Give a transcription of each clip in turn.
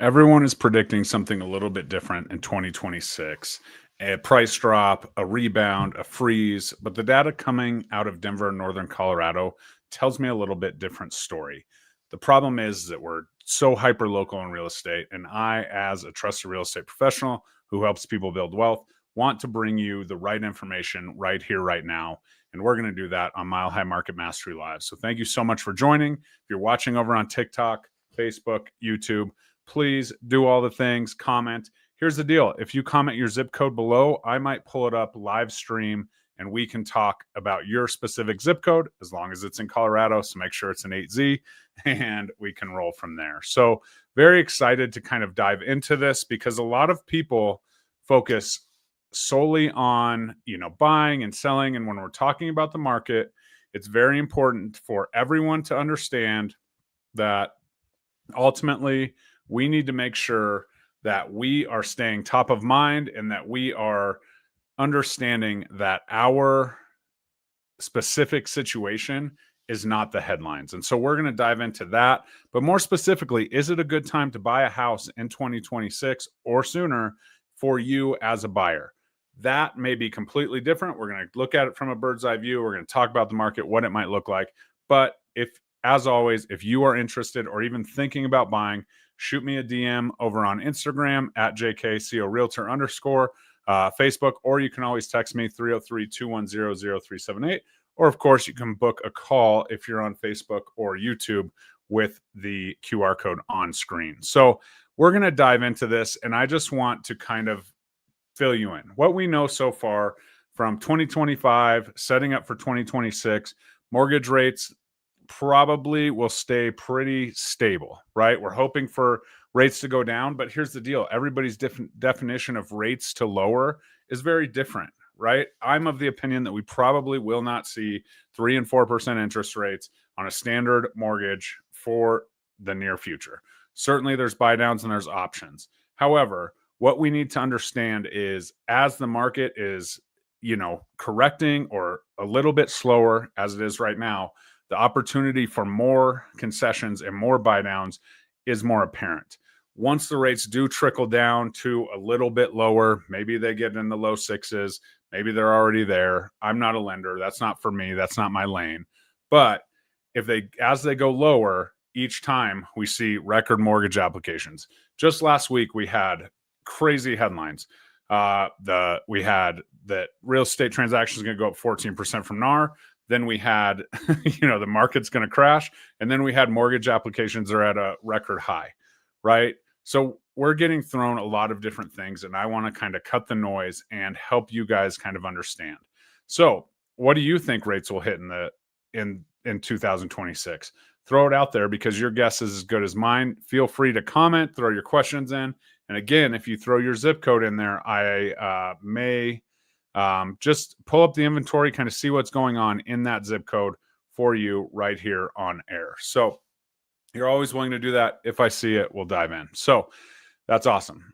Everyone is predicting something a little bit different in 2026. A price drop, a rebound, a freeze, but the data coming out of Denver and northern Colorado tells me a little bit different story. The problem is that we're so hyper local in real estate, and I, as a trusted real estate professional who helps people build wealth, want to bring you the right information right here, right now. And we're going to do that on Mile High Market Mastery Live. So thank you so much for joining. If you're watching over on TikTok, Facebook, YouTube, please do all the things, comment. Here's the deal. If you comment your zip code below, I might pull it up live stream and we can talk about your specific zip code as long as it's in Colorado. So make sure it's an 8Z and we can roll from there. So very excited to kind of dive into this because a lot of people focus solely on, buying and selling. And when we're talking about the market, it's very important for everyone to understand that ultimately we need to make sure that we are staying top of mind and that we are understanding that our specific situation is not the headlines. And so we're going to dive into that. But more specifically, is it a good time to buy a house in 2026 or sooner for you as a buyer? That may be completely different. We're going to look at it from a bird's eye view. We're going to talk about the market, what it might look like. But as always, if you are interested or even thinking about buying, shoot me a DM over on Instagram at JKCORealtor_, Facebook, or you can always text me 303-210-0378. Or, of course, you can book a call if you're on Facebook or YouTube with the QR code on screen. So we're going to dive into this, and I just want to kind of fill you in. What we know so far from 2025, setting up for 2026, mortgage rates probably will stay pretty stable, right? We're hoping for rates to go down, but here's the deal. Everybody's different definition of rates to lower is very different, right? I'm of the opinion that we probably will not see 3 and 4% interest rates on a standard mortgage for the near future. Certainly there's buy downs and there's options. However, what we need to understand is as the market is, correcting or a little bit slower as it is right now, the opportunity for more concessions and more buy downs is more apparent. Once the rates do trickle down to a little bit lower, maybe they get in the low sixes, maybe they're already there. I'm not a lender. That's not for me. That's not my lane. But as they go lower, each time we see record mortgage applications. Just last week, we had crazy headlines. We had that real estate transactions going to go up 14% from NAR. Then we had, the market's going to crash. And then we had mortgage applications that are at a record high, right? So we're getting thrown a lot of different things. And I want to kind of cut the noise and help you guys kind of understand. So what do you think rates will hit in 2026? Throw it out there because your guess is as good as mine. Feel free to comment, throw your questions in. And again, if you throw your zip code in there, I may just pull up the inventory, kind of see what's going on in that zip code for you right here on air. So you're always willing to do that. If I see it, we'll dive in. So that's awesome.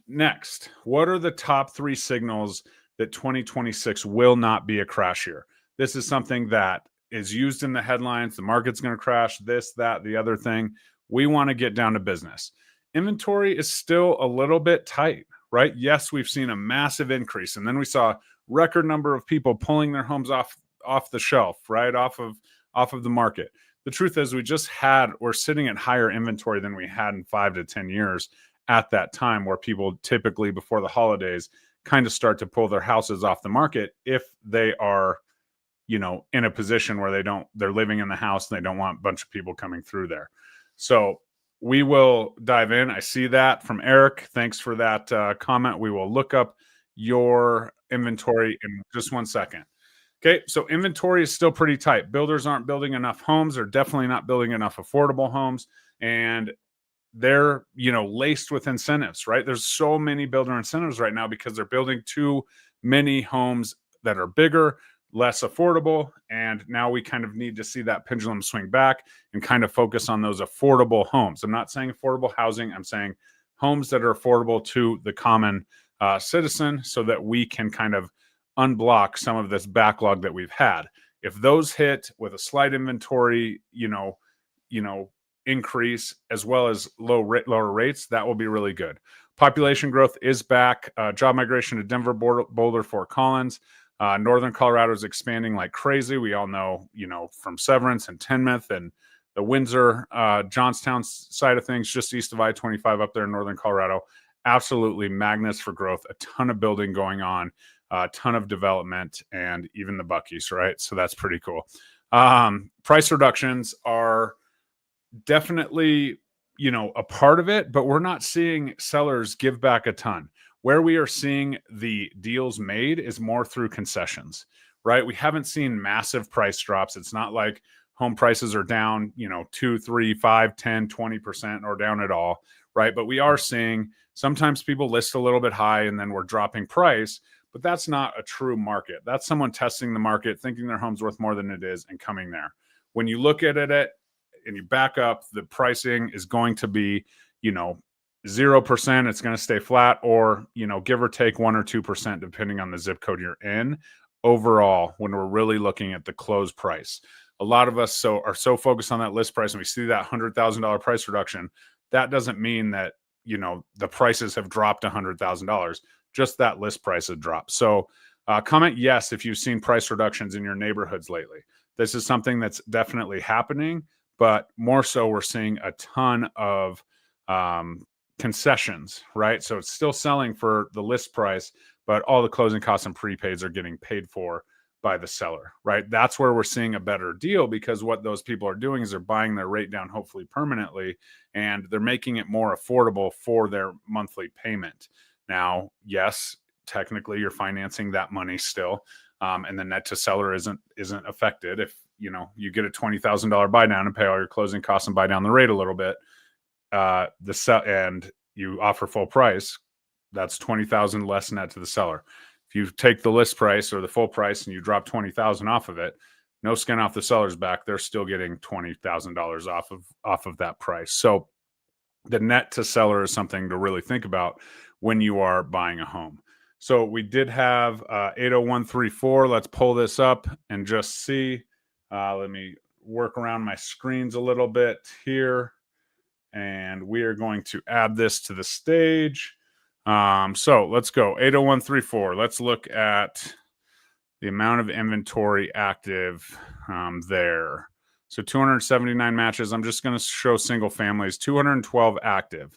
Next, what are the top 3 signals that 2026 will not be a crash year? This is something that is used in the headlines. The market's going to crash, this, that, the other thing. We want to get down to business. Inventory is still a little bit tight, right? Yes, we've seen a massive increase, and then we saw record number of people pulling their homes off the shelf, right? Off of the market. The truth is we're sitting at higher inventory than we had in 5 to 10 years at that time, where people typically before the holidays kind of start to pull their houses off the market if they are, in a position where they're living in the house and they don't want a bunch of people coming through there. So we will dive in. I see that from Eric. Thanks for that comment. We will look up your inventory in just 1 second. Okay, so inventory is still pretty tight. Builders aren't building enough homes. They're definitely not building enough affordable homes. And they're, laced with incentives, right? There's so many builder incentives right now because they're building too many homes that are bigger, less affordable. And now we kind of need to see that pendulum swing back and kind of focus on those affordable homes. I'm not saying affordable housing. I'm saying homes that are affordable to the common citizen so that we can kind of unblock some of this backlog that we've had. If those hit with a slight inventory, increase as well as lower rates, that will be really good. Population growth is back. Job migration to Denver, Boulder, Fort Collins. Northern Colorado is expanding like crazy. We all know, from Severance and Tinmouth and the Windsor, Johnstown side of things, just east of I-25 up there in Northern Colorado. Absolutely magnets for growth. A ton of building going on, a ton of development, and even the Buc-ee's, right? So that's pretty cool. Price reductions are definitely, a part of it, but we're not seeing sellers give back a ton. Where we are seeing the deals made is more through concessions, right? We haven't seen massive price drops. It's not like home prices are down, 2, 3, 5, 10, 20% or down at all, right? But we are seeing sometimes people list a little bit high and then we're dropping price, but that's not a true market. That's someone testing the market, thinking their home's worth more than it is and coming there. When you look at it and you back up, the pricing is going to be, 0%, it's going to stay flat, or, give or take 1 or 2%, depending on the zip code you're in overall, when we're really looking at the close price. A lot of us are so focused on that list price, and we see that $100,000 price reduction. That doesn't mean that, the prices have dropped $100,000, just that list price has dropped. So comment yes if you've seen price reductions in your neighborhoods lately. This is something that's definitely happening, but more so we're seeing a ton of concessions, right? So it's still selling for the list price, but all the closing costs and prepaids are getting paid for by the seller, right? That's where we're seeing a better deal, because what those people are doing is they're buying their rate down, hopefully permanently, and they're making it more affordable for their monthly payment. Now, yes, technically you're financing that money still, and the net to seller isn't affected. If you get a $20,000 buy down and pay all your closing costs and buy down the rate a little bit, and you offer full price, that's $20,000 less net to the seller. If you take the list price or the full price and you drop $20,000 off of it, no skin off the seller's back. They're still getting $20,000 off of that price. So the net to seller is something to really think about when you are buying a home. So we did have 80134. Let's pull this up and just see. Let me work around my screens a little bit here. And we are going to add this to the stage. So let's go 80134. Let's look at the amount of inventory active there. So 279 matches. I'm just going to show single families. 212 active.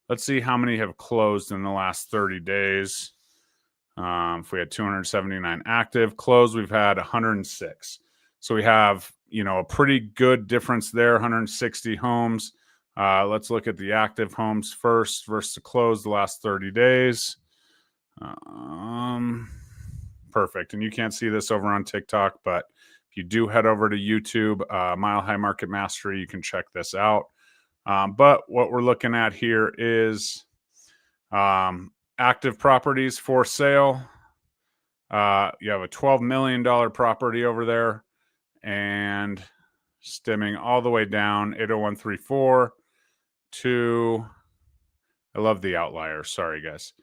Let's see how many have closed in the last 30 days. If we had 279 active, closed, we've had 106. So we have, a pretty good difference there, 160 homes. Let's look at the active homes first versus the closed the last 30 days. Perfect. And you can't see this over on TikTok, but if you do head over to YouTube, Mile High Market Mastery, you can check this out. But what we're looking at here is active properties for sale. You have a $12 million property over there, and stemming all the way down, 80134 to, I love the outliers, sorry guys,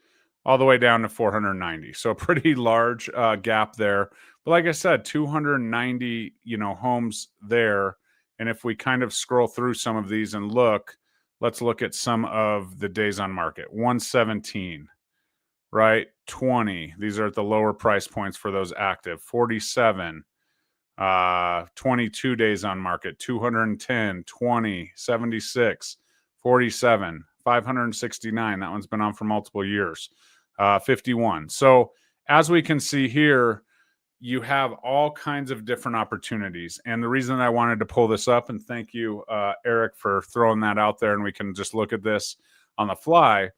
all the way down to 490. So a pretty large gap there. But like I said, 290, homes there. And if we kind of scroll through some of these and look, let's look at some of the days on market. 117, right? 20. These are at the lower price points for those active. 47. 22 days on market, 210, 20, 76, 47, 569. That one's been on for multiple years. 51. So as we can see here, you have all kinds of different opportunities. And the reason that I wanted to pull this up, and thank you, Eric, for throwing that out there, and we can just look at this on the fly,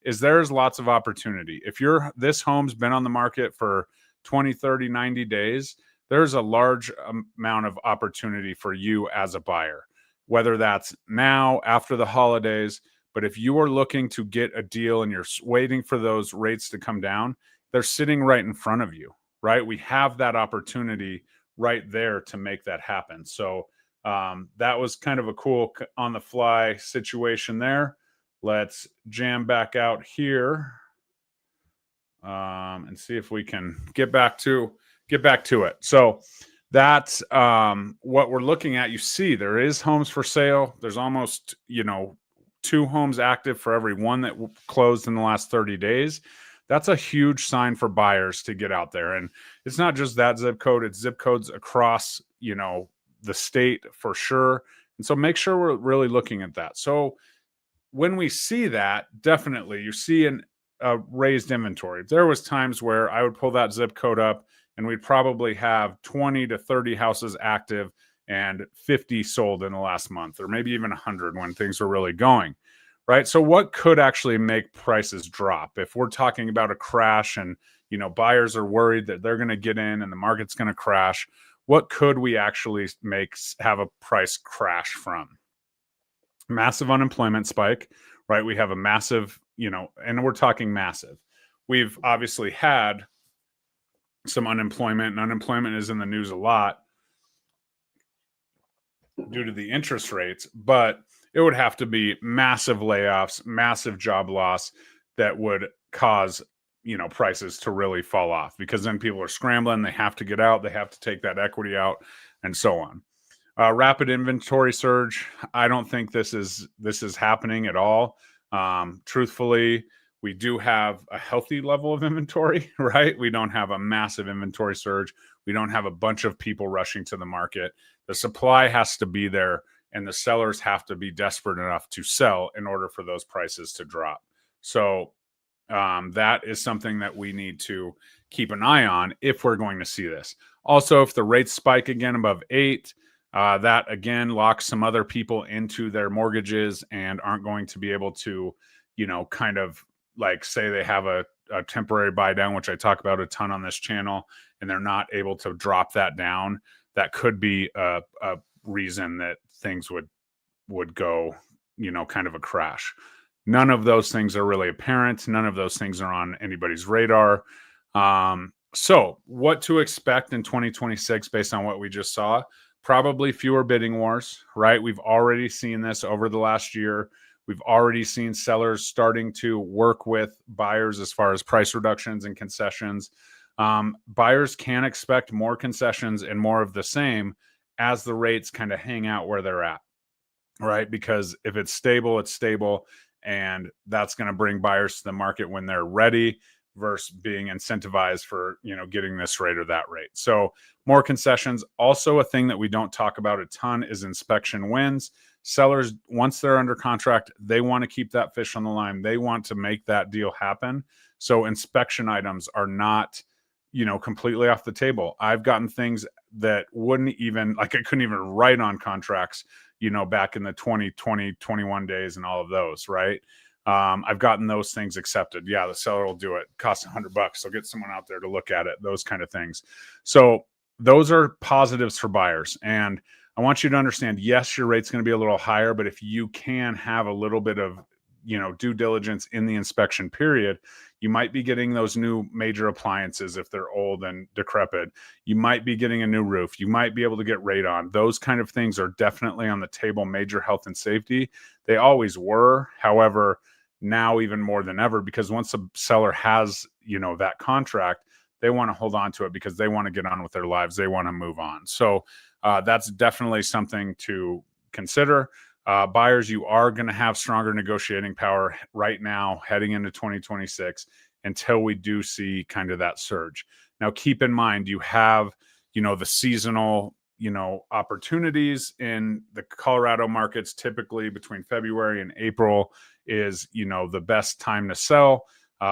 is there's lots of opportunity. If this home's been on the market for 20, 30, 90 days, there's a large amount of opportunity for you as a buyer, whether that's now, after the holidays. But if you are looking to get a deal and you're waiting for those rates to come down, they're sitting right in front of you, right? We have that opportunity right there to make that happen. So that was kind of a cool on the fly situation there. Let's jam back out here and see if we can get back to it. So that's what we're looking at. You see, there is homes for sale. There's almost, 2 homes active for every one that closed in the last 30 days. That's a huge sign for buyers to get out there. And it's not just that zip code, it's zip codes across, the state for sure. And so make sure we're really looking at that. So when we see that, definitely you see a raised inventory. There was times where I would pull that zip code up and we'd probably have 20 to 30 houses active and 50 sold in the last month, or maybe even 100 when things were really going, right? So what could actually make prices drop? If we're talking about a crash and, buyers are worried that they're going to get in and the market's going to crash, what could we actually have a price crash from? Massive unemployment spike, right? We have a massive, and we're talking massive. We've obviously had some unemployment, and unemployment is in the news a lot due to the interest rates, but it would have to be massive layoffs, massive job loss that would cause, prices to really fall off, because then people are scrambling, they have to get out, they have to take that equity out, and so on. Rapid inventory surge. I don't think this is happening at all. Truthfully, we do have a healthy level of inventory, right? We don't have a massive inventory surge. We don't have a bunch of people rushing to the market. The supply has to be there, and the sellers have to be desperate enough to sell in order for those prices to drop. So that is something that we need to keep an eye on if we're going to see this. Also, if the rates spike again above 8, that again locks some other people into their mortgages and aren't going to be able to, kind of like say they have a temporary buy down, which I talk about a ton on this channel, and they're not able to drop that down. That could be a reason that things would go, kind of a crash. None of those things are really apparent. None of those things are on anybody's radar. So what to expect in 2026 based on what we just saw? Probably fewer bidding wars, right? We've already seen this over the last year. We've already seen sellers starting to work with buyers as far as price reductions and concessions. Buyers can expect more concessions and more of the same as the rates kind of hang out where they're at, right? Because if it's stable, it's stable. And that's going to bring buyers to the market when they're ready versus being incentivized for, getting this rate or that rate. So more concessions. Also, a thing that we don't talk about a ton is inspection wins. Sellers, once they're under contract, they want to keep that fish on the line. They want to make that deal happen. So inspection items are not, completely off the table. I've gotten things that wouldn't even, I couldn't even write on contracts, back in the 2020, 21 days and all of those, right? I've gotten those things accepted. Yeah, the seller will do it. Costs $100. So get someone out there to look at it, those kind of things. So those are positives for buyers. And I want you to understand, yes, your rate's going to be a little higher, but if you can have a little bit of, due diligence in the inspection period, you might be getting those new major appliances if they're old and decrepit. You might be getting a new roof. You might be able to get radon. Those kind of things are definitely on the table. Major health and safety. They always were. However, now even more than ever, because once a seller has, that contract, they want to hold on to it because they want to get on with their lives. They want to move on. So that's definitely something to consider. Buyers, you are going to have stronger negotiating power right now heading into 2026 until we do see kind of that surge. Now, keep in mind, you have, the seasonal, opportunities in the Colorado markets. Typically between February and April is, the best time to sell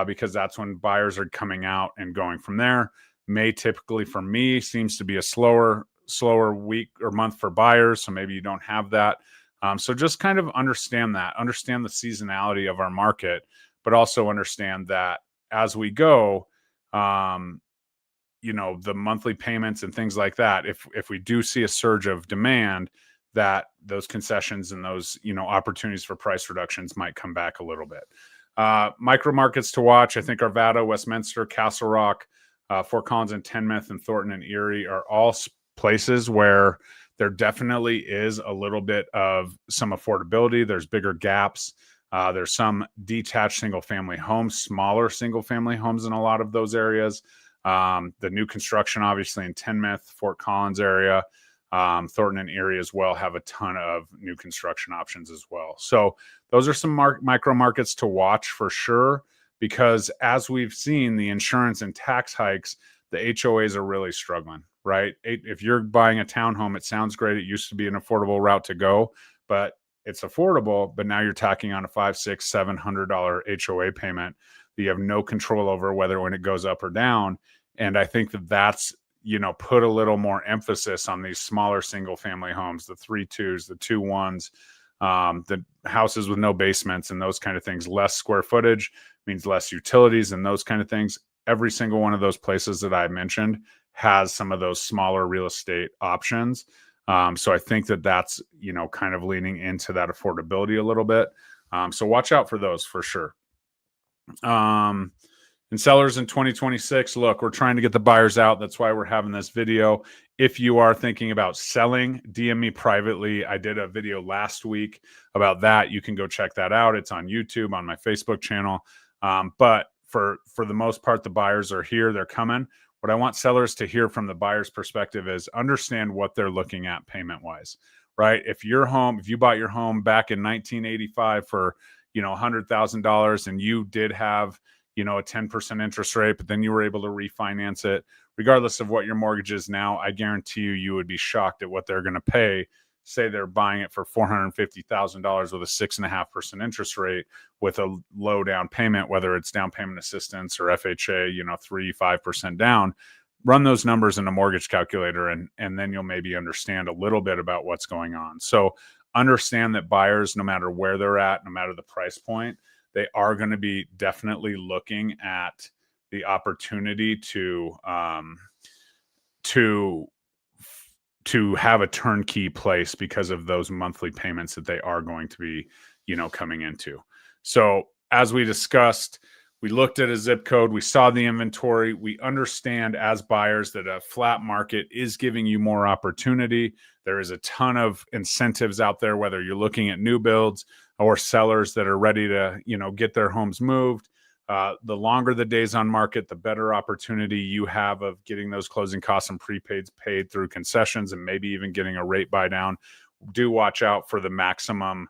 because that's when buyers are coming out and going from there. May typically for me seems to be a slower week or month for buyers. So maybe you don't have that. So just kind of understand the seasonality of our market, but also understand that as we go, the monthly payments and things like that, if we do see a surge of demand, that those concessions and those, opportunities for price reductions might come back a little bit. Micro markets to watch, I think Arvada, Westminster, Castle Rock, Fort Collins and Tenmouth and Thornton and Erie are all places where there definitely is a little bit of some affordability. There's bigger gaps. There's some detached single family homes, smaller single family homes in a lot of those areas. The new construction, obviously, in Tinmouth, Fort Collins area, Thornton and Erie as well have a ton of new construction options as well. So those are some micro markets to watch for sure, because as we've seen, the insurance and tax hikes, the HOAs are really struggling, right? If you're buying a townhome, it sounds great. It used to be an affordable route to go, but it's affordable, but now you're tacking on a $500, $600, $700 HOA payment that you have no control over whether when it goes up or down. And I think that that's, put a little more emphasis on these smaller single family homes, the 3.2s, the 2.1s, the houses with no basements and those kind of things. Less square footage means less utilities and those kind of things. Every single one of those places that I mentioned has some of those smaller real estate options. So I think that that's, kind of leaning into that affordability a little bit. So watch out for those for sure. And sellers in 2026, look, we're trying to get the buyers out. That's why we're having this video. If you are thinking about selling, DM me privately. I did a video last week about that. You can go check that out. It's on YouTube, on my Facebook channel. But for the most part, the buyers are here. They're coming. What I want sellers to hear from the buyer's perspective is understand what they're looking at payment-wise, right? If you bought your home back in 1985 for, $100,000 and you did have, a 10% interest rate, but then you were able to refinance it, regardless of what your mortgage is now, I guarantee you would be shocked at what they're going to pay. Say they're buying it for $450,000 with a 6.5% interest rate with a low down payment, whether it's down payment assistance or FHA, 3-5% down. Run those numbers in a mortgage calculator, and then you'll maybe understand a little bit about what's going on. So understand that buyers, no matter where they're at, no matter the price point, they are going to be definitely looking at the opportunity to have a turnkey place because of those monthly payments that they are going to be, coming into. So as we discussed, we looked at a zip code, we saw the inventory, we understand as buyers that a flat market is giving you more opportunity. There is a ton of incentives out there, whether you're looking at new builds or sellers that are ready to, get their homes moved. The longer the days on market, the better opportunity you have of getting those closing costs and prepaids paid through concessions and maybe even getting a rate buy down. Do watch out for the maximum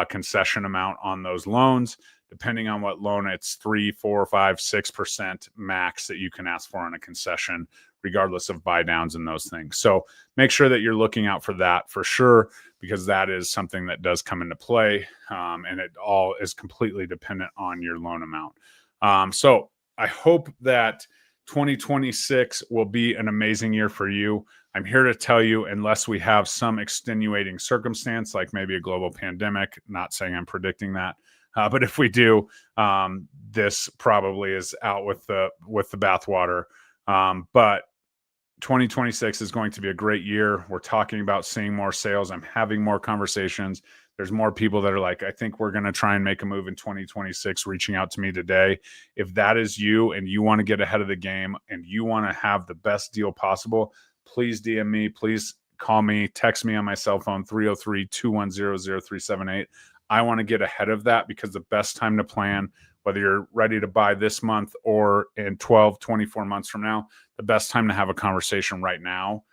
concession amount on those loans. Depending on what loan, it's 3, 4, 5, 6% max that you can ask for on a concession, regardless of buy downs and those things. So make sure that you're looking out for that for sure, because that is something that does come into play, and it all is completely dependent on your loan amount. So I hope that 2026 will be an amazing year for you. I'm here to tell you, unless we have some extenuating circumstance, like maybe a global pandemic, not saying I'm predicting that, but if we do, this probably is out with the bathwater. But 2026 is going to be a great year. We're talking about seeing more sales. I'm having more conversations. There's more people that are like, I think we're going to try and make a move in 2026, reaching out to me today. If that is you and you want to get ahead of the game and you want to have the best deal possible, please DM me. Please call me, text me on my cell phone, 303-210-0378. I want to get ahead of that, because the best time to plan, whether you're ready to buy this month or in 12, 24 months from now, the best time to have a conversation right now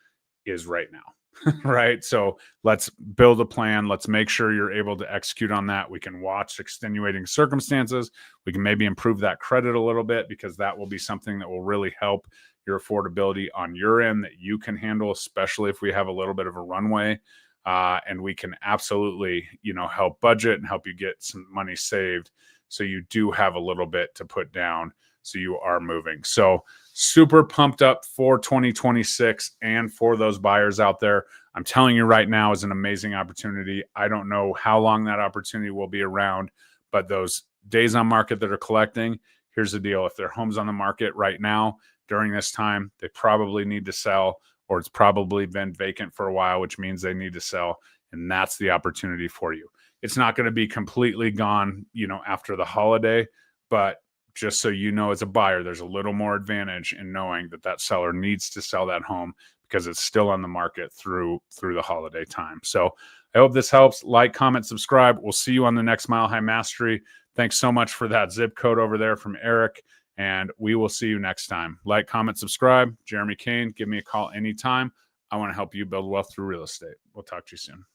is right now, right? So let's build a plan. Let's make sure you're able to execute on that. We can watch extenuating circumstances. We can maybe improve that credit a little bit, because that will be something that will really help your affordability on your end that you can handle, especially if we have a little bit of a runway. And we can absolutely, help budget and help you get some money saved, so you do have a little bit to put down, so you are moving. So super pumped up for 2026 and for those buyers out there. I'm telling you right now is an amazing opportunity. I don't know how long that opportunity will be around, but those days on market that are collecting, here's the deal. If their home's on the market right now during this time, they probably need to sell, or it's probably been vacant for a while, which means they need to sell. And that's the opportunity for you. It's not going to be completely gone, after the holiday, but just so you know, as a buyer, there's a little more advantage in knowing that that seller needs to sell that home, because it's still on the market through the holiday time. So I hope this helps. Like, comment, subscribe. We'll see you on the next Mile High Mastery. Thanks so much for that zip code over there from Eric. And we will see you next time. Like, comment, subscribe. Jeremy Kane, give me a call anytime. I want to help you build wealth through real estate. We'll talk to you soon.